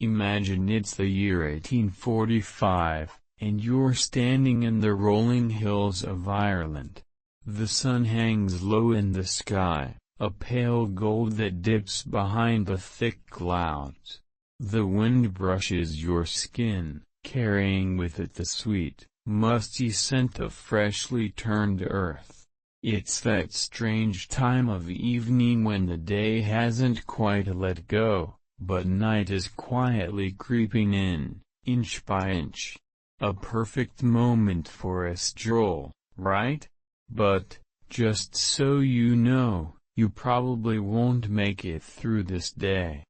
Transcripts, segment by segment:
Imagine it's the year 1845, and you're standing in the rolling hills of Ireland. The sun hangs low in the sky, a pale gold that dips behind the thick clouds. The wind brushes your skin, carrying with it the sweet, musty scent of freshly turned earth. It's that strange time of evening when the day hasn't quite let go, but night is quietly creeping in, inch by inch. A perfect moment for a stroll, right? But, just so you know, you probably won't make it through this day.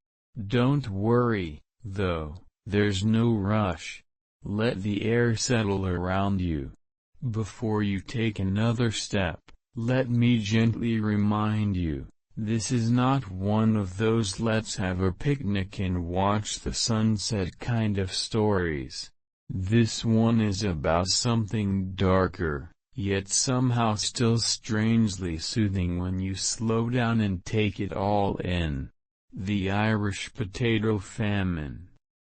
Don't worry, though, there's no rush. Let the air settle around you. Before you take another step, let me gently remind you, this is not one of those let's have a picnic and watch the sunset kind of stories. This one is about something darker, yet somehow still strangely soothing when you slow down and take it all in. The Irish Potato Famine.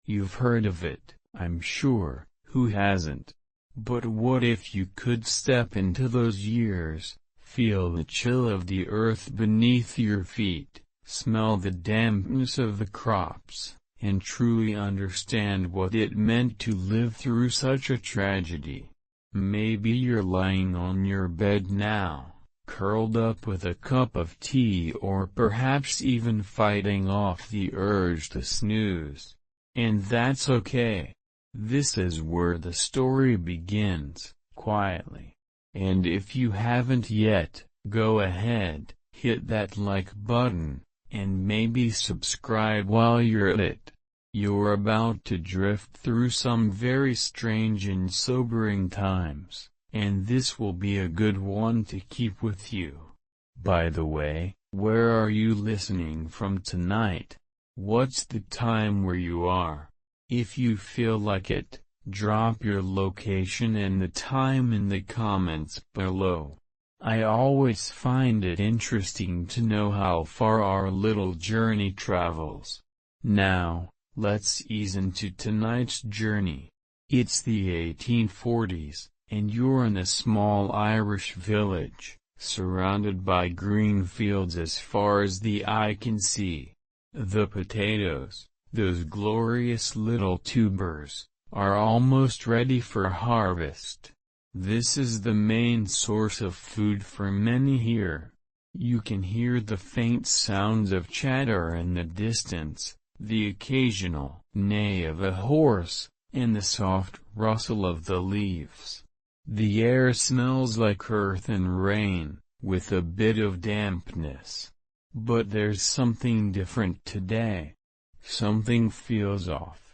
You've heard of it, I'm sure, who hasn't? But what if you could step into those years, feel the chill of the earth beneath your feet, smell the dampness of the crops, and truly understand what it meant to live through such a tragedy? Maybe you're lying on your bed now, curled up with a cup of tea, or perhaps even fighting off the urge to snooze. And that's okay. This is where the story begins, quietly. And if you haven't yet, go ahead, hit that like button, and maybe subscribe while you're at it. You're about to drift through some very strange and sobering times, and this will be a good one to keep with you. By the way, where are you listening from tonight? What's the time where you are? If you feel like it, drop your location and the time in the comments below. I always find it interesting to know how far our little journey travels. Now, let's ease into tonight's journey. It's the 1840s, and you're in a small Irish village, surrounded by green fields as far as the eye can see. The potatoes, those glorious little tubers, are almost ready for harvest. This is the main source of food for many here. You can hear the faint sounds of chatter in the distance, the occasional neigh of a horse, and the soft rustle of the leaves. The air smells like earth and rain, with a bit of dampness. But there's something different today. Something feels off.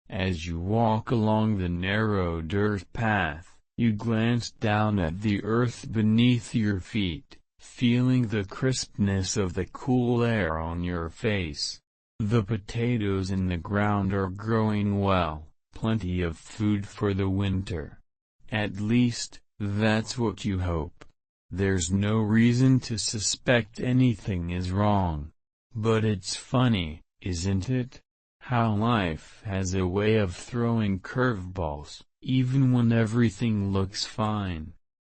As you walk along the narrow dirt path, you glance down at the earth beneath your feet, feeling the crispness of the cool air on your face. The potatoes in the ground are growing well, plenty of food for the winter. At least, that's what you hope. There's no reason to suspect anything is wrong. But it's funny, isn't it? How life has a way of throwing curveballs, even when everything looks fine.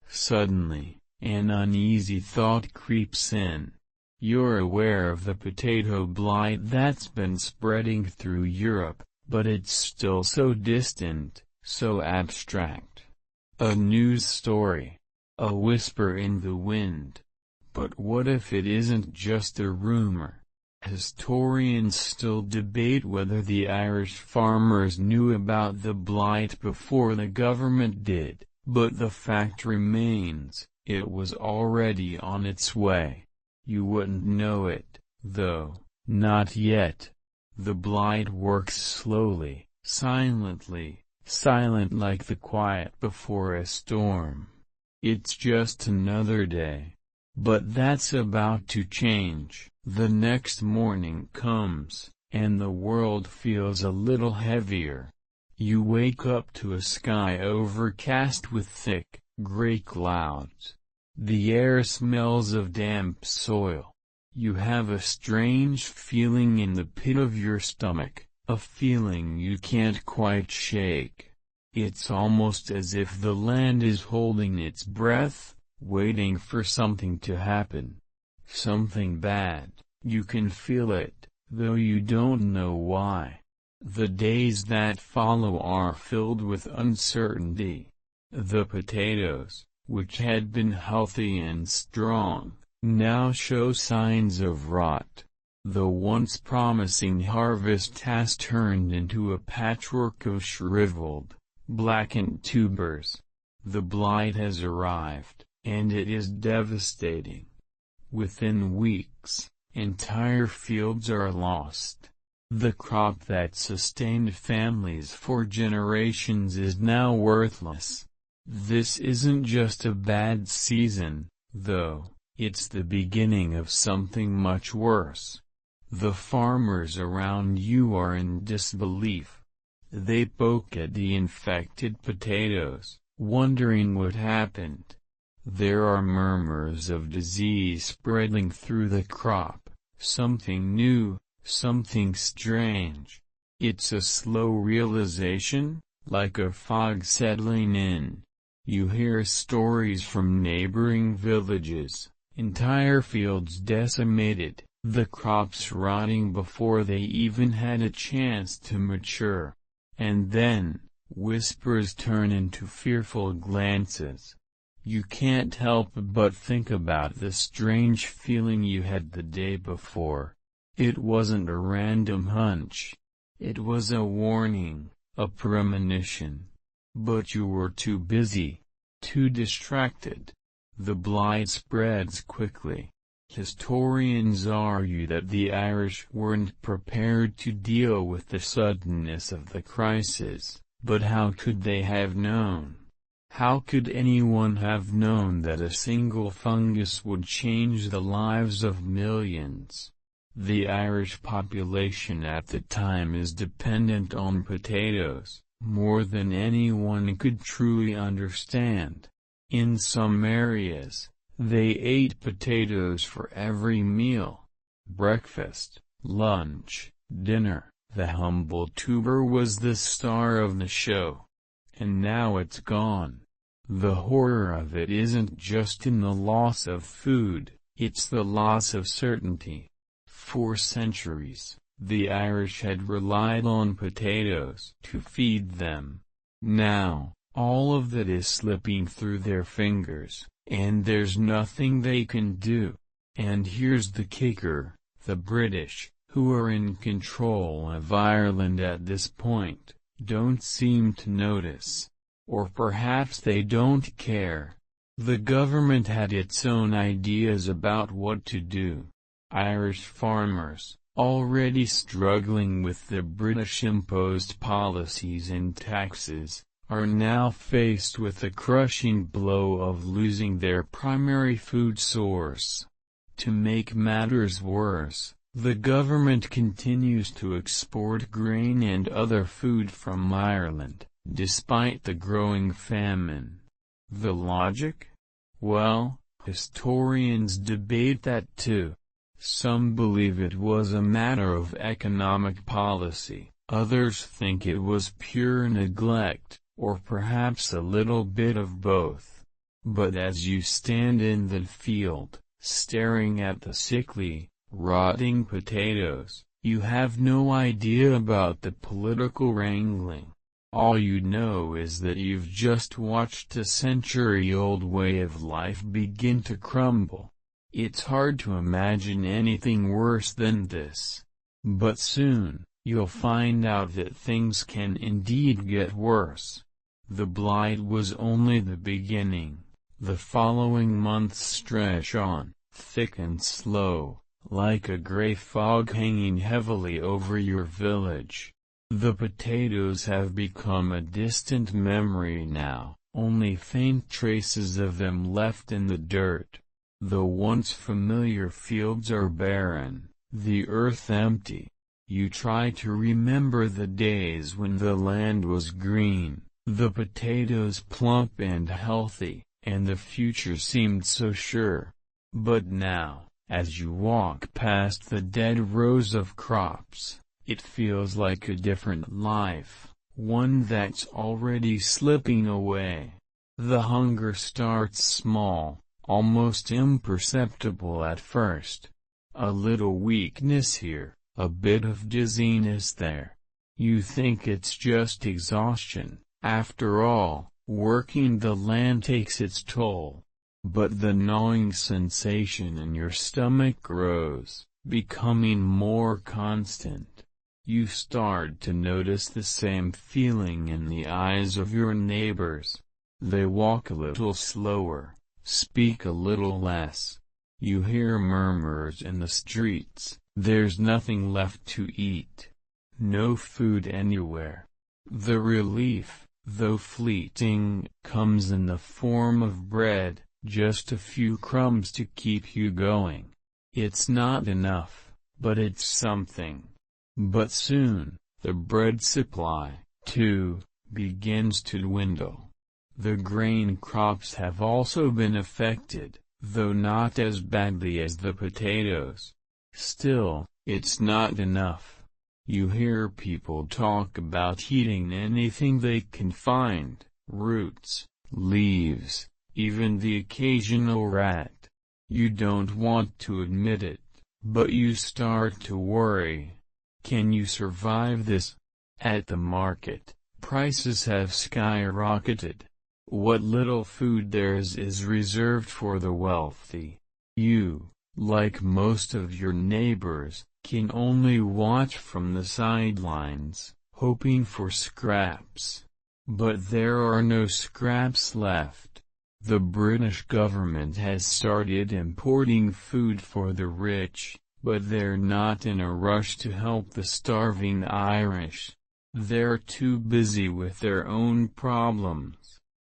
Suddenly, an uneasy thought creeps in. You're aware of the potato blight that's been spreading through Europe, but it's still so distant, so abstract. A news story. A whisper in the wind. But what if it isn't just a rumor? Historians still debate whether the Irish farmers knew about the blight before the government did, but the fact remains, it was already on its way. You wouldn't know it, though, not yet. The blight works slowly, silently, silent like the quiet before a storm. It's just another day. But that's about to change. The next morning comes, and the world feels a little heavier. You wake up to a sky overcast with thick, gray clouds. The air smells of damp soil. You have a strange feeling in the pit of your stomach, a feeling you can't quite shake. It's almost as if the land is holding its breath, waiting for something to happen. Something bad. You can feel it, though you don't know why. The days that follow are filled with uncertainty. The potatoes, which had been healthy and strong, now show signs of rot. The once promising harvest has turned into a patchwork of shriveled, blackened tubers. The blight has arrived, and it is devastating. Within weeks, entire fields are lost. The crop that sustained families for generations is now worthless. This isn't just a bad season, though, it's the beginning of something much worse. The farmers around you are in disbelief. They poke at the infected potatoes, wondering what happened. There are murmurs of disease spreading through the crop, something new, something strange. It's a slow realization, like a fog settling in. You hear stories from neighboring villages, entire fields decimated, the crops rotting before they even had a chance to mature. And then, whispers turn into fearful glances. You can't help but think about the strange feeling you had the day before. It wasn't a random hunch. It was a warning, a premonition. But you were too busy, too distracted. The blight spreads quickly. Historians argue that the Irish weren't prepared to deal with the suddenness of the crisis, but how could they have known? How could anyone have known that a single fungus would change the lives of millions? The Irish population at the time is dependent on potatoes, more than anyone could truly understand. In some areas, they ate potatoes for every meal. Breakfast, lunch, dinner. The humble tuber was the star of the show. And now it's gone. The horror of it isn't just in the loss of food, it's the loss of certainty. For centuries, the Irish had relied on potatoes to feed them. Now, all of that is slipping through their fingers, and there's nothing they can do. And here's the kicker, the British, who are in control of Ireland at this point, don't seem to notice. Or perhaps they don't care. The government had its own ideas about what to do. Irish farmers, already struggling with the British-imposed policies and taxes, are now faced with the crushing blow of losing their primary food source. To make matters worse, the government continues to export grain and other food from Ireland, despite the growing famine. The logic? Well, historians debate that too. Some believe it was a matter of economic policy, others think it was pure neglect, or perhaps a little bit of both. But as you stand in the field, staring at the sickly, rotting potatoes, you have no idea about the political wrangling. All you know is that you've just watched a century-old way of life begin to crumble. It's hard to imagine anything worse than this. But soon, you'll find out that things can indeed get worse. The blight was only the beginning. The following months stretch on, thick and slow, like a grey fog hanging heavily over your village. The potatoes have become a distant memory now, only faint traces of them left in the dirt. The once familiar fields are barren, the earth empty. You try to remember the days when the land was green, the potatoes plump and healthy, and the future seemed so sure. But now, as you walk past the dead rows of crops, It feels like a different life, one that's already slipping away. The hunger starts small, almost imperceptible at first. A little weakness here, a bit of dizziness there. You think it's just exhaustion. After all, working the land takes its toll. But the gnawing sensation in your stomach grows, becoming more constant. You start to notice the same feeling in the eyes of your neighbors. They walk a little slower, speak a little less. You hear murmurs in the streets, there's nothing left to eat. No food anywhere. The relief, though fleeting, comes in the form of bread, just a few crumbs to keep you going. It's not enough, but it's something. But soon, the bread supply, too, begins to dwindle. The grain crops have also been affected, though not as badly as the potatoes. Still, it's not enough. You hear people talk about eating anything they can find, roots, leaves, even the occasional rat. You don't want to admit it, but you start to worry. Can you survive this? At the market, prices have skyrocketed. What little food there is reserved for the wealthy. You, like most of your neighbors, can only watch from the sidelines, hoping for scraps. But there are no scraps left. The British government has started importing food for the rich, but they're not in a rush to help the starving Irish. They're too busy with their own problems.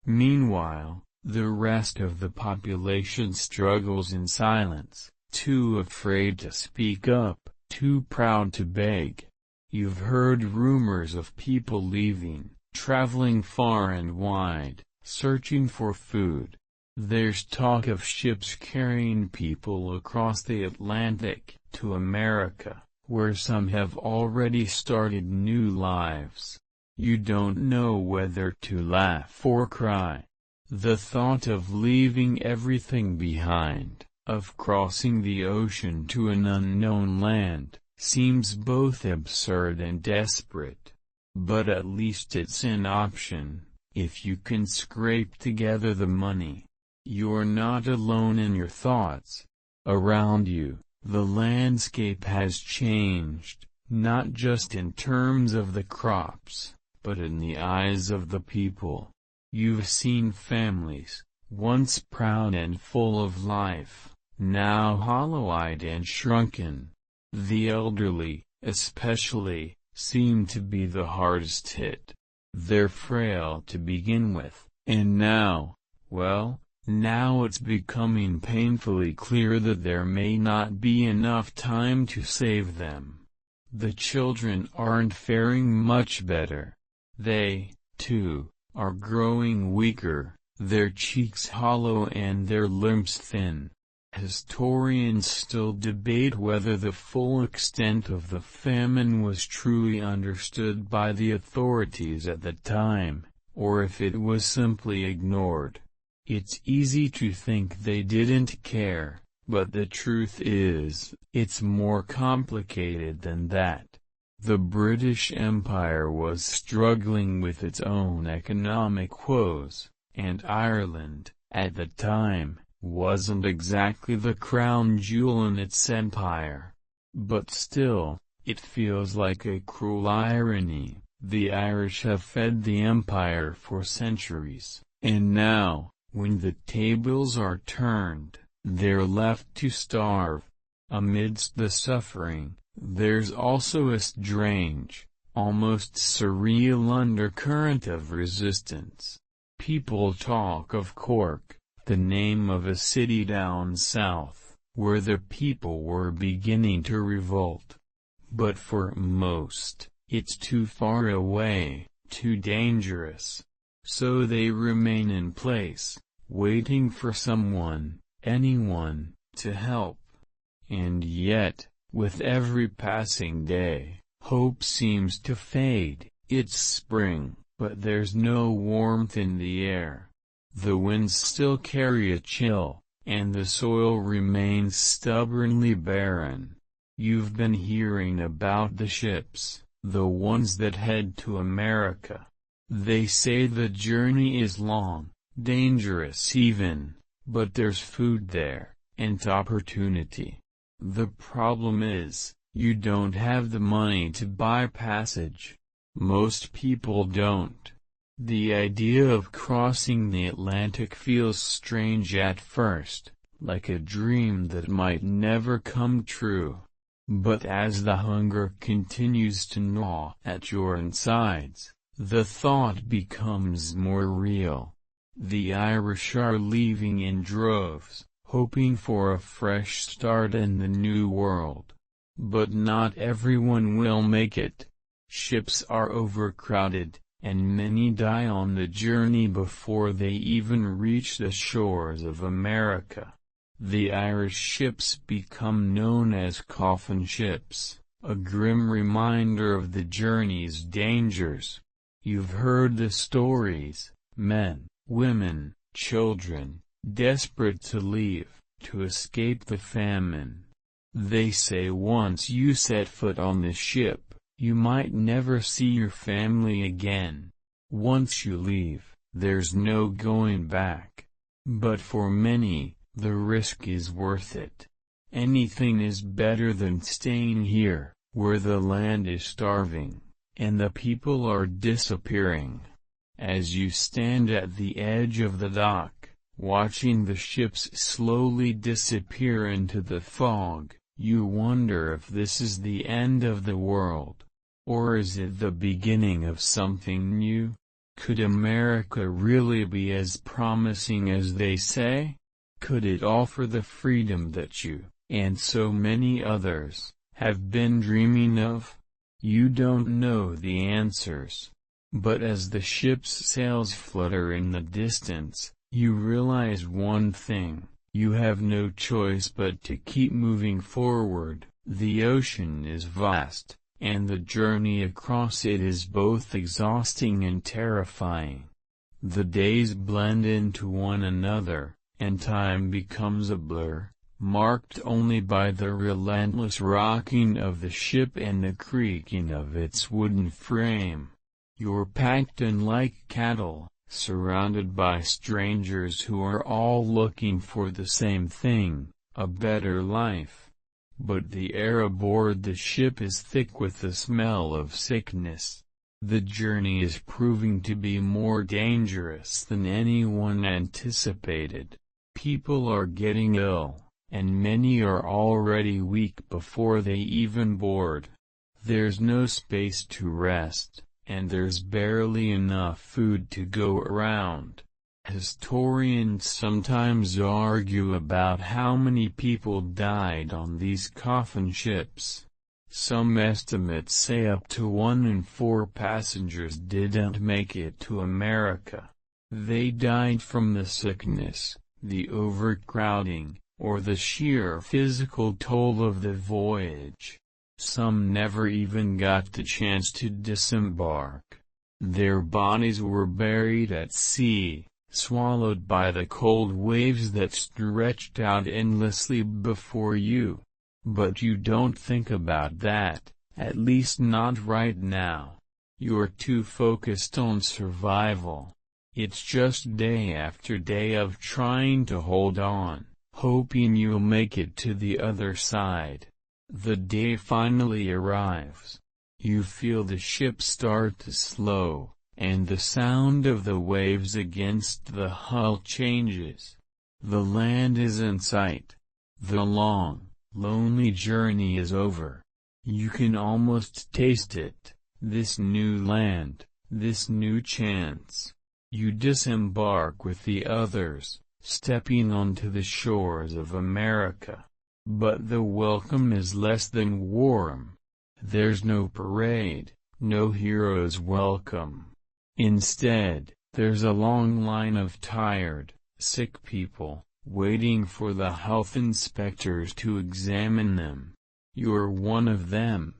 Meanwhile, the rest of the population struggles in silence, too afraid to speak up, too proud to beg. You've heard rumors of people leaving, traveling far and wide, searching for food. There's talk of ships carrying people across the Atlantic, to America, where some have already started new lives. You don't know whether to laugh or cry. The thought of leaving everything behind, of crossing the ocean to an unknown land, seems both absurd and desperate. But at least it's an option, if you can scrape together the money. You're not alone in your thoughts. Around you, the landscape has changed, not just in terms of the crops, but in the eyes of the people. You've seen families, once proud and full of life, now hollow-eyed and shrunken. The elderly, especially, seem to be the hardest hit. They're frail to begin with, and now, well, now it's becoming painfully clear that there may not be enough time to save them. The children aren't faring much better. They, too, are growing weaker, their cheeks hollow and their limbs thin. Historians still debate whether the full extent of the famine was truly understood by the authorities at the time, or if it was simply ignored. It's easy to think they didn't care, but the truth is, it's more complicated than that. The British Empire was struggling with its own economic woes, and Ireland, at the time, wasn't exactly the crown jewel in its empire. But still, it feels like a cruel irony. The Irish have fed the empire for centuries, and now, when the tables are turned, they're left to starve. Amidst the suffering, there's also a strange, almost surreal undercurrent of resistance. People talk of Cork, the name of a city down south, where the people were beginning to revolt. But for most, it's too far away, too dangerous. So they remain in place, waiting for someone, anyone, to help. And yet, with every passing day, Hope seems to fade. It's spring, but there's no warmth in the air. The winds still carry a chill, and the soil remains stubbornly barren. You've been hearing about the ships, the ones that head to America. They say the journey is long, dangerous even, but there's food there, and opportunity. The problem is, you don't have the money to buy passage. Most people don't. The idea of crossing the Atlantic feels strange at first, like a dream that might never come true. But as the hunger continues to gnaw at your insides, the thought becomes more real. The Irish are leaving in droves, hoping for a fresh start in the New World. But not everyone will make it. Ships are overcrowded, and many die on the journey before they even reach the shores of America. The Irish ships become known as coffin ships, a grim reminder of the journey's dangers. You've heard the stories, men, women, children, desperate to leave, to escape the famine. They say once you set foot on the ship, you might never see your family again. Once you leave, there's no going back. But for many, the risk is worth it. Anything is better than staying here, where the land is starving, and the people are disappearing. As you stand at the edge of the dock, watching the ships slowly disappear into the fog, you wonder if this is the end of the world. Or is it the beginning of something new? Could America really be as promising as they say? Could it offer the freedom that you, and so many others, have been dreaming of? You don't know the answers. But as the ship's sails flutter in the distance, you realize one thing: you have no choice but to keep moving forward. The ocean is vast, and the journey across it is both exhausting and terrifying. The days blend into one another, and time becomes a blur, marked only by the relentless rocking of the ship and the creaking of its wooden frame. You're packed in like cattle, surrounded by strangers who are all looking for the same thing, a better life. But the air aboard the ship is thick with the smell of sickness. The journey is proving to be more dangerous than anyone anticipated. People are getting ill, and many are already weak before they even board. There's no space to rest, and there's barely enough food to go around. Historians sometimes argue about how many people died on these coffin ships. Some estimates say up to 1 in 4 passengers didn't make it to America. They died from the sickness, the overcrowding, or the sheer physical toll of the voyage. Some never even got the chance to disembark. Their bodies were buried at sea, swallowed by the cold waves that stretched out endlessly before you. But you don't think about that, at least not right now. You're too focused on survival. It's just day after day of trying to hold on, hoping you'll make it to the other side. The day finally arrives. You feel the ship start to slow, and the sound of the waves against the hull changes. The land is in sight. The long, lonely journey is over. You can almost taste it, this new land, this new chance. You disembark with the others, stepping onto the shores of America. But the welcome is less than warm. There's no parade, no hero's welcome. Instead, there's a long line of tired, sick people, waiting for the health inspectors to examine them. You're one of them.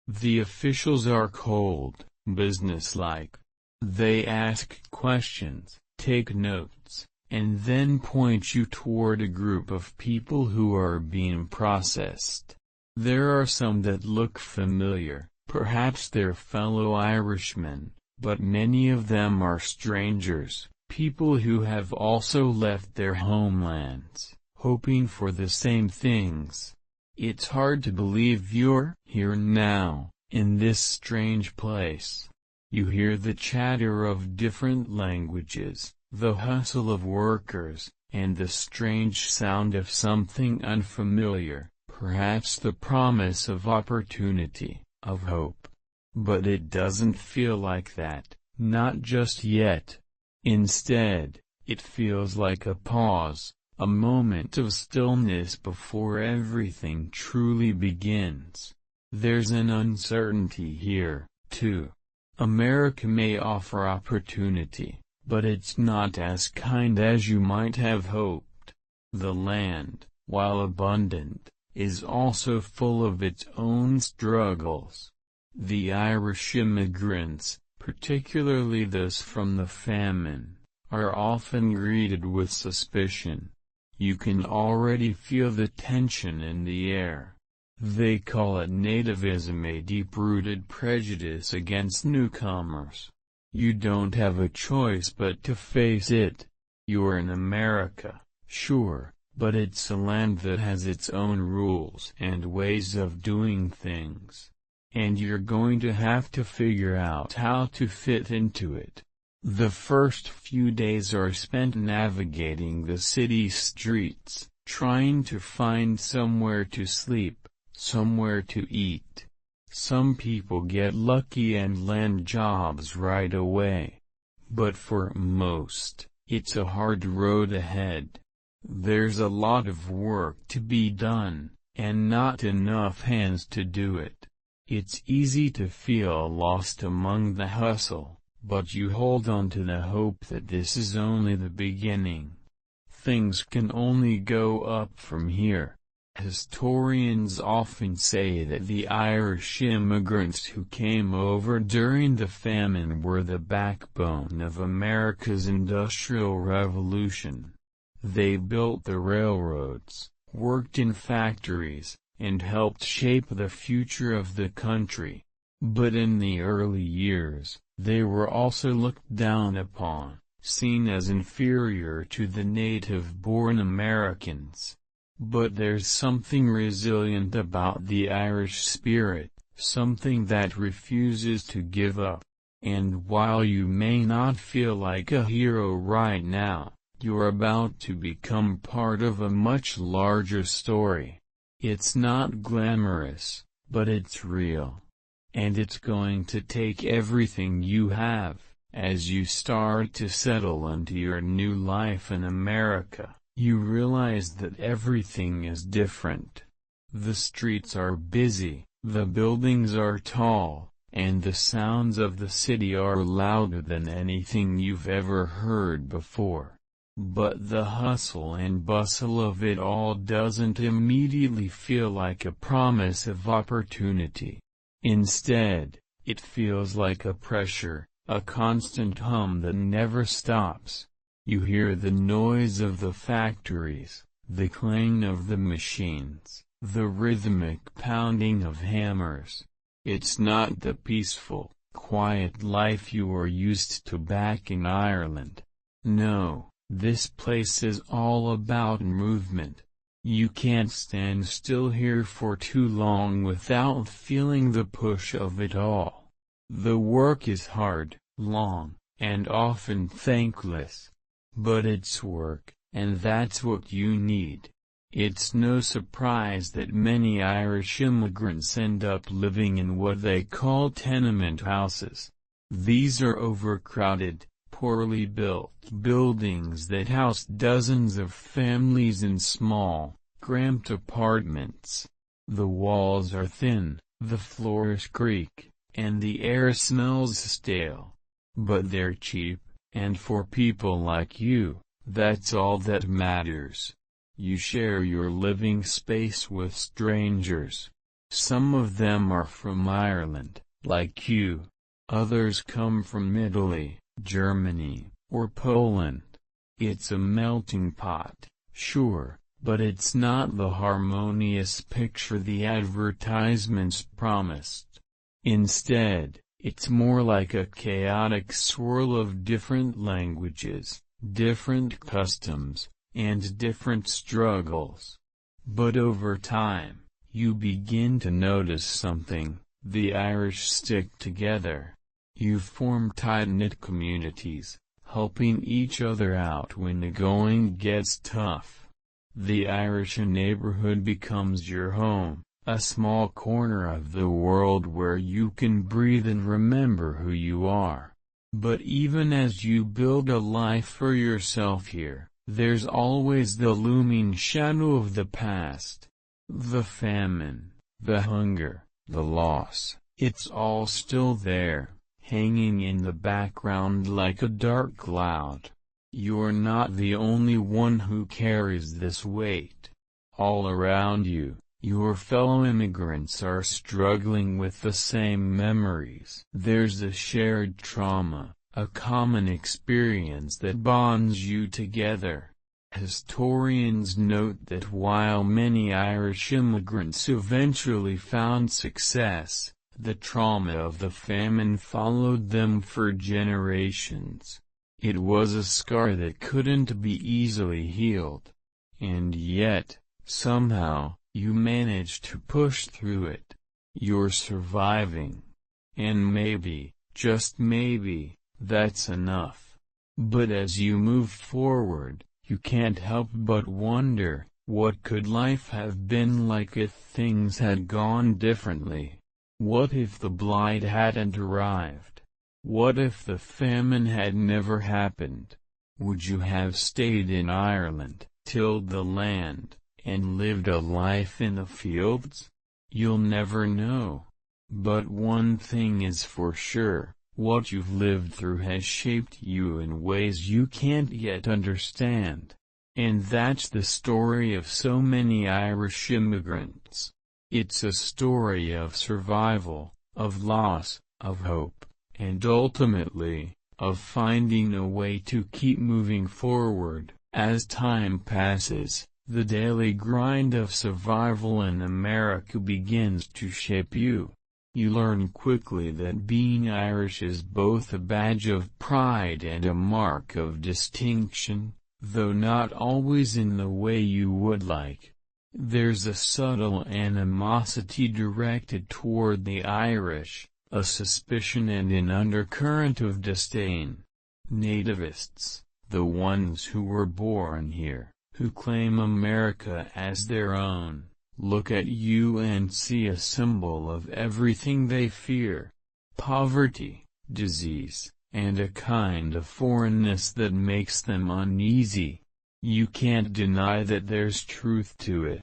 The officials are cold, businesslike. They ask questions, take notes, and then point you toward a group of people who are being processed. There are some that look familiar, perhaps they're fellow Irishmen, but many of them are strangers, people who have also left their homelands, hoping for the same things. It's hard to believe you're here now, in this strange place. You hear the chatter of different languages, the hustle of workers, and the strange sound of something unfamiliar, perhaps the promise of opportunity, of hope. But it doesn't feel like that, not just yet. Instead, it feels like a pause, a moment of stillness before everything truly begins. There's an uncertainty here, too. America may offer opportunity, but it's not as kind as you might have hoped. The land, while abundant, is also full of its own struggles. The Irish immigrants, particularly those from the famine, are often greeted with suspicion. You can already feel the tension in the air. They call it nativism, a deep-rooted prejudice against newcomers. You don't have a choice but to face it. You're in America, sure, but it's a land that has its own rules and ways of doing things. And you're going to have to figure out how to fit into it. The first few days are spent navigating the city streets, trying to find somewhere to sleep, somewhere to eat. Some people get lucky and land jobs right away. But for most, it's a hard road ahead. There's a lot of work to be done, and not enough hands to do it. It's easy to feel lost among the hustle, but you hold on to the hope that this is only the beginning. Things can only go up from here. Historians often say that the Irish immigrants who came over during the famine were the backbone of America's Industrial Revolution. They built the railroads, worked in factories, and helped shape the future of the country. But in the early years, they were also looked down upon, seen as inferior to the native-born Americans. But there's something resilient about the Irish spirit, something that refuses to give up. And while you may not feel like a hero right now, you're about to become part of a much larger story. It's not glamorous, but it's real. And it's going to take everything you have, as you start to settle into your new life in America. You realize that everything is different. The streets are busy, the buildings are tall, and the sounds of the city are louder than anything you've ever heard before. But the hustle and bustle of it all doesn't immediately feel like a promise of opportunity. Instead, it feels like a pressure, a constant hum that never stops. You hear the noise of the factories, the clang of the machines, the rhythmic pounding of hammers. It's not the peaceful, quiet life you are used to back in Ireland. No, this place is all about movement. You can't stand still here for too long without feeling the push of it all. The work is hard, long, and often thankless. But it's work, and that's what you need. It's no surprise that many Irish immigrants end up living in what they call tenement houses. These are overcrowded, poorly built buildings that house dozens of families in small, cramped apartments. The walls are thin, the floors creak, and the air smells stale. But they're cheap. And for people like you, that's all that matters. You share your living space with strangers. Some of them are from Ireland, like you. Others come from Italy, Germany, or Poland. It's a melting pot, sure, but it's not the harmonious picture the advertisements promised. Instead, it's more like a chaotic swirl of different languages, different customs, and different struggles. But over time, you begin to notice something: the Irish stick together. You form tight-knit communities, helping each other out when the going gets tough. The Irish neighborhood becomes your home, a small corner of the world where you can breathe and remember who you are. But even as you build a life for yourself here, there's always the looming shadow of the past. The famine, the hunger, the loss, it's all still there, hanging in the background like a dark cloud. You're not the only one who carries this weight. All around you, your fellow immigrants are struggling with the same memories. There's a shared trauma, a common experience that bonds you together. Historians note that while many Irish immigrants eventually found success, the trauma of the famine followed them for generations. It was a scar that couldn't be easily healed. And yet, somehow, you managed to push through it. You're surviving. And maybe, just maybe, that's enough. But as you move forward, you can't help but wonder, what could life have been like if things had gone differently? What if the blight hadn't arrived? What if the famine had never happened? Would you have stayed in Ireland, tilled the land, and lived a life in the fields? You'll never know. But one thing is for sure, what you've lived through has shaped you in ways you can't yet understand. And that's the story of so many Irish immigrants. It's a story of survival, of loss, of hope, and ultimately, of finding a way to keep moving forward. As time passes, the daily grind of survival in America begins to shape you. You learn quickly that being Irish is both a badge of pride and a mark of distinction, though not always in the way you would like. There's a subtle animosity directed toward the Irish, a suspicion and an undercurrent of disdain. Nativists, the ones who were born here, who claim America as their own, look at you and see a symbol of everything they fear: poverty, disease, and a kind of foreignness that makes them uneasy. You can't deny that there's truth to it.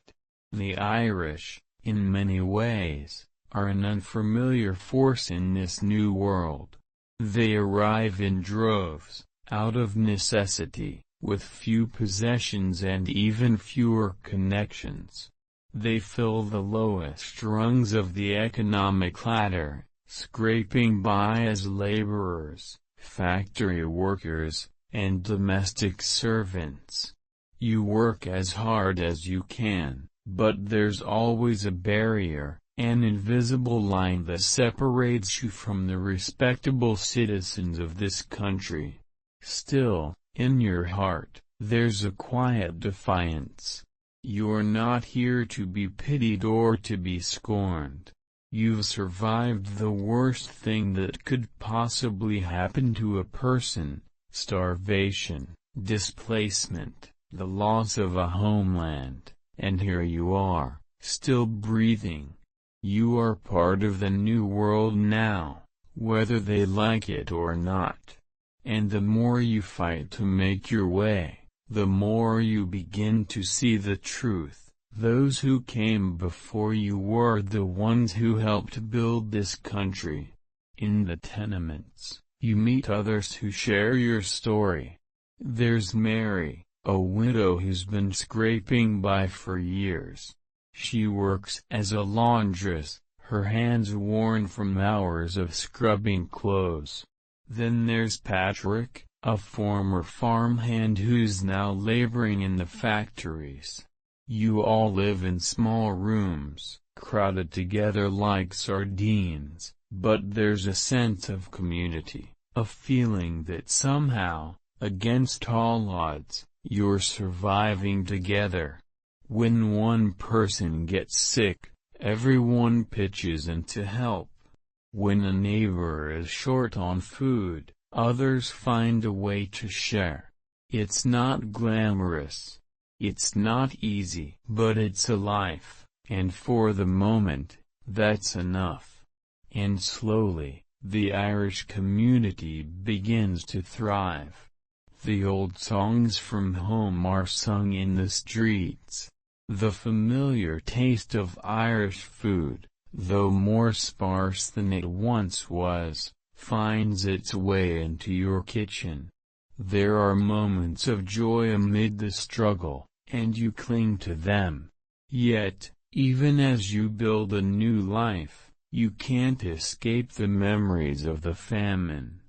The Irish, in many ways, are an unfamiliar force in this new world. They arrive in droves, out of necessity, with few possessions and even fewer connections. They fill the lowest rungs of the economic ladder, scraping by as laborers, factory workers, and domestic servants. You work as hard as you can, but there's always a barrier, an invisible line that separates you from the respectable citizens of this country. Still, in your heart, there's a quiet defiance. You're not here to be pitied or to be scorned. You've survived the worst thing that could possibly happen to a person: starvation, displacement, the loss of a homeland, and here you are, still breathing. You are part of the new world now, whether they like it or not. And the more you fight to make your way, the more you begin to see the truth. Those who came before you were the ones who helped build this country. In the tenements, you meet others who share your story. There's Mary, a widow who's been scraping by for years. She works as a laundress, her hands worn from hours of scrubbing clothes. Then there's Patrick, a former farmhand who's now laboring in the factories. You all live in small rooms, crowded together like sardines, but there's a sense of community, a feeling that somehow, against all odds, you're surviving together. When one person gets sick, everyone pitches in to help. When a neighbor is short on food, others find a way to share. It's not glamorous. It's not easy. But it's a life, and for the moment, that's enough. And slowly, the Irish community begins to thrive. The old songs from home are sung in the streets. The familiar taste of Irish food, though more sparse than it once was, finds its way into your kitchen. There are moments of joy amid the struggle, and you cling to them. Yet, even as you build a new life, you can't escape the memories of the famine.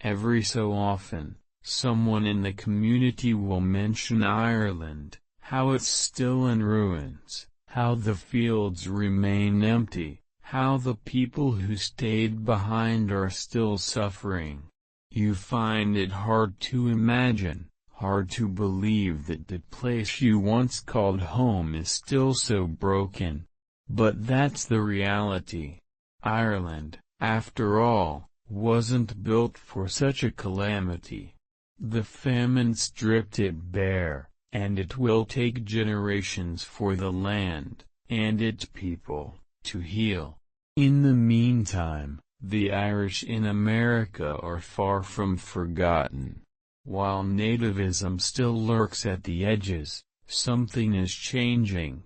Every so often, someone in the community will mention Ireland, how it's still in ruins, how the fields remain empty, how the people who stayed behind are still suffering. You find it hard to imagine, hard to believe that the place you once called home is still so broken. But that's the reality. Ireland, after all, wasn't built for such a calamity. The famine stripped it bare, and it will take generations for the land, and its people, to heal. In the meantime, the Irish in America are far from forgotten. While nativism still lurks at the edges, something is changing.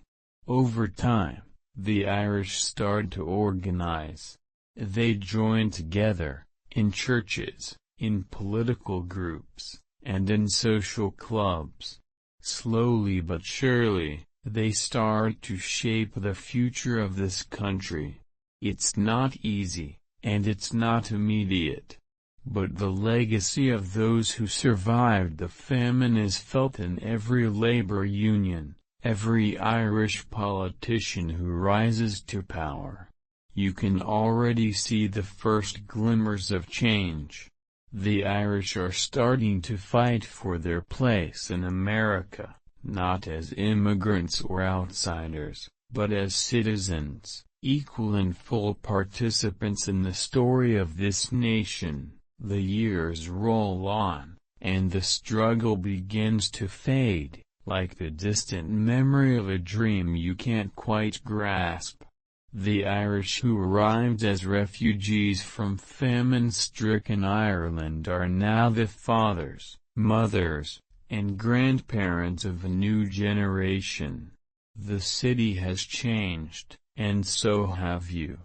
Over time, the Irish start to organize. They join together, in churches, in political groups, and in social clubs. Slowly but surely, they start to shape the future of this country. It's not easy, and it's not immediate. But the legacy of those who survived the famine is felt in every labor union, every Irish politician who rises to power. You can already see the first glimmers of change. The Irish are starting to fight for their place in America, not as immigrants or outsiders, but as citizens, equal and full participants in the story of this nation. The years roll on, and the struggle begins to fade, like the distant memory of a dream you can't quite grasp. The Irish who arrived as refugees from famine-stricken Ireland are now the fathers, mothers, and grandparents of a new generation. The city has changed, and so have you.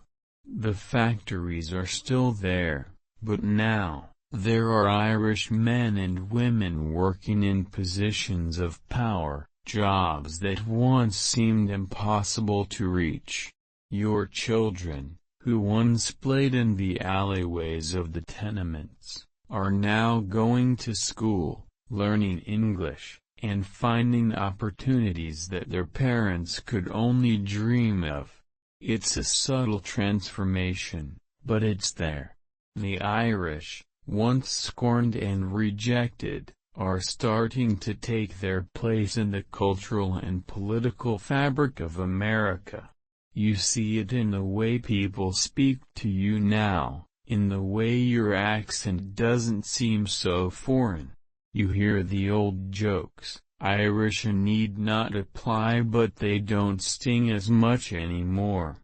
The factories are still there, but now, there are Irish men and women working in positions of power, jobs that once seemed impossible to reach. Your children, who once played in the alleyways of the tenements, are now going to school, learning English, and finding opportunities that their parents could only dream of. It's a subtle transformation, but it's there. The Irish, once scorned and rejected, are starting to take their place in the cultural and political fabric of America. You see it in the way people speak to you now, in the way your accent doesn't seem so foreign. You hear the old jokes, Irish need not apply, but they don't sting as much anymore.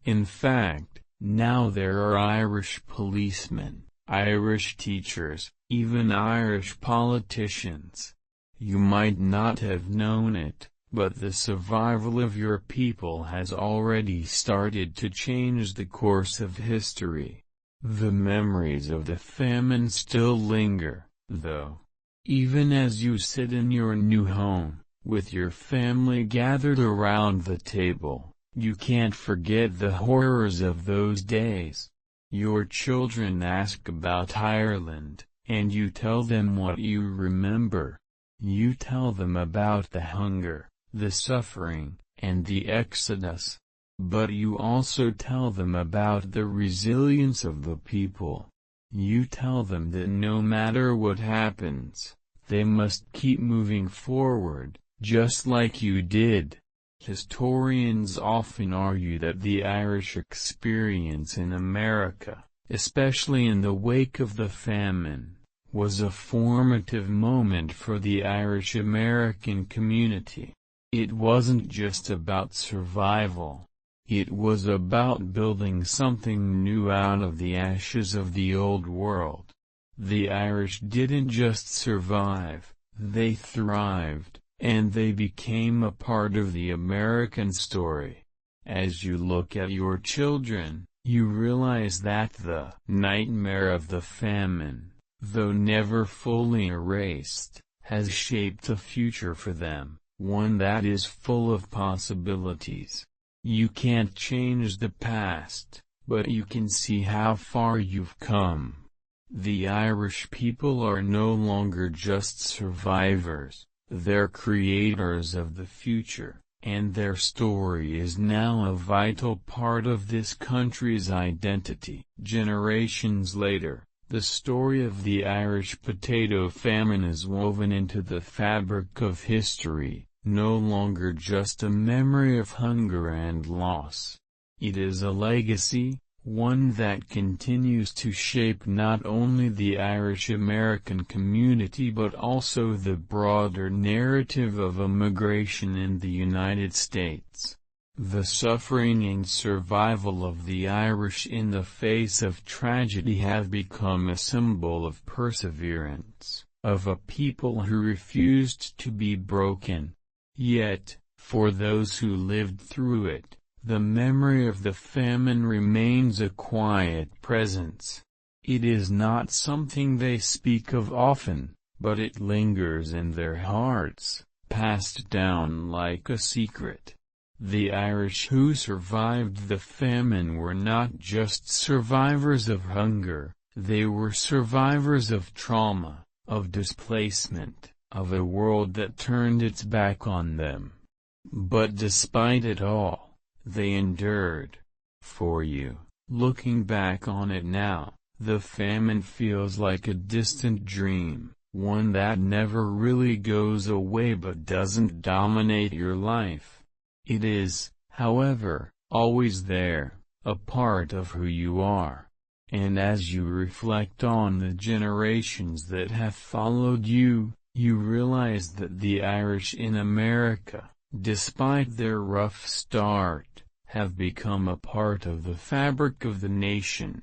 In fact, now there are Irish policemen, Irish teachers, even Irish politicians. You might not have known it, but the survival of your people has already started to change the course of history. The memories of the famine still linger, though. Even as you sit in your new home, with your family gathered around the table, you can't forget the horrors of those days. Your children ask about Ireland, and you tell them what you remember. You tell them about the hunger, the suffering, and the exodus. But you also tell them about the resilience of the people. You tell them that no matter what happens, they must keep moving forward, just like you did. Historians often argue that the Irish experience in America, especially in the wake of the famine, was a formative moment for the Irish American community. It wasn't just about survival. It was about building something new out of the ashes of the old world. The Irish didn't just survive, they thrived, and they became a part of the American story. As you look at your children, you realize that the nightmare of the famine, though never fully erased, has shaped a future for them, one that is full of possibilities. You can't change the past, but you can see how far you've come. The Irish people are no longer just survivors, they're creators of the future, and their story is now a vital part of this country's identity. Generations later, the story of the Irish potato famine is woven into the fabric of history, no longer just a memory of hunger and loss. It is a legacy, one that continues to shape not only the Irish American community but also the broader narrative of immigration in the United States. The suffering and survival of the Irish in the face of tragedy have become a symbol of perseverance, of a people who refused to be broken. Yet, for those who lived through it, the memory of the famine remains a quiet presence. It is not something they speak of often, but it lingers in their hearts, passed down like a secret. The Irish who survived the famine were not just survivors of hunger, they were survivors of trauma, of displacement, of a world that turned its back on them. But despite it all, they endured. For you, looking back on it now, the famine feels like a distant dream, one that never really goes away but doesn't dominate your life. It is, however, always there, a part of who you are. And as you reflect on the generations that have followed you, you realize that the Irish in America, despite their rough start, have become a part of the fabric of the nation.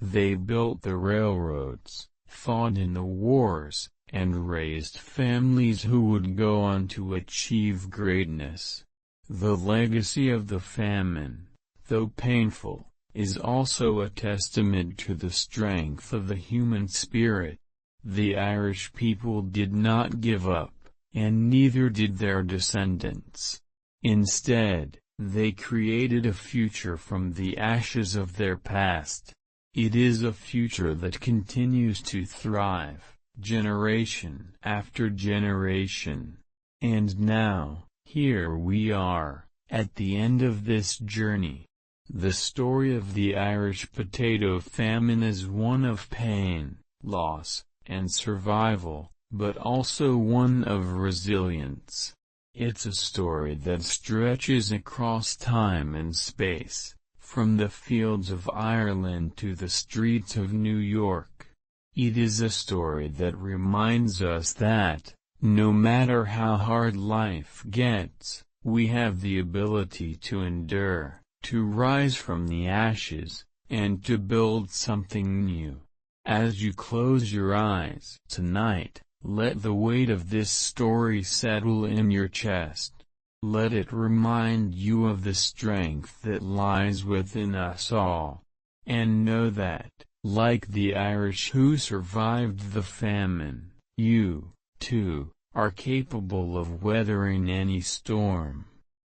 They built the railroads, fought in the wars, and raised families who would go on to achieve greatness. The legacy of the famine, though painful, is also a testament to the strength of the human spirit. The Irish people did not give up, and neither did their descendants. Instead, they created a future from the ashes of their past. It is a future that continues to thrive, generation after generation. And now, here we are, at the end of this journey. The story of the Irish potato famine is one of pain, loss, and survival, but also one of resilience. It's a story that stretches across time and space, from the fields of Ireland to the streets of New York. It is a story that reminds us that, no matter how hard life gets, we have the ability to endure, to rise from the ashes, and to build something new. As you close your eyes tonight, let the weight of this story settle in your chest. Let it remind you of the strength that lies within us all. And know that, like the Irish who survived the famine, you, too, are capable of weathering any storm.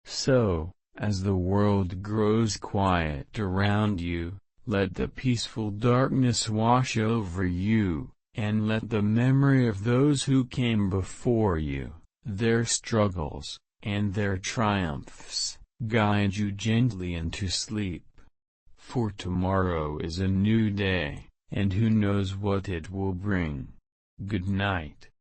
So, as the world grows quiet around you, let the peaceful darkness wash over you, and let the memory of those who came before you, their struggles, and their triumphs, guide you gently into sleep. For tomorrow is a new day, and who knows what it will bring. Good night.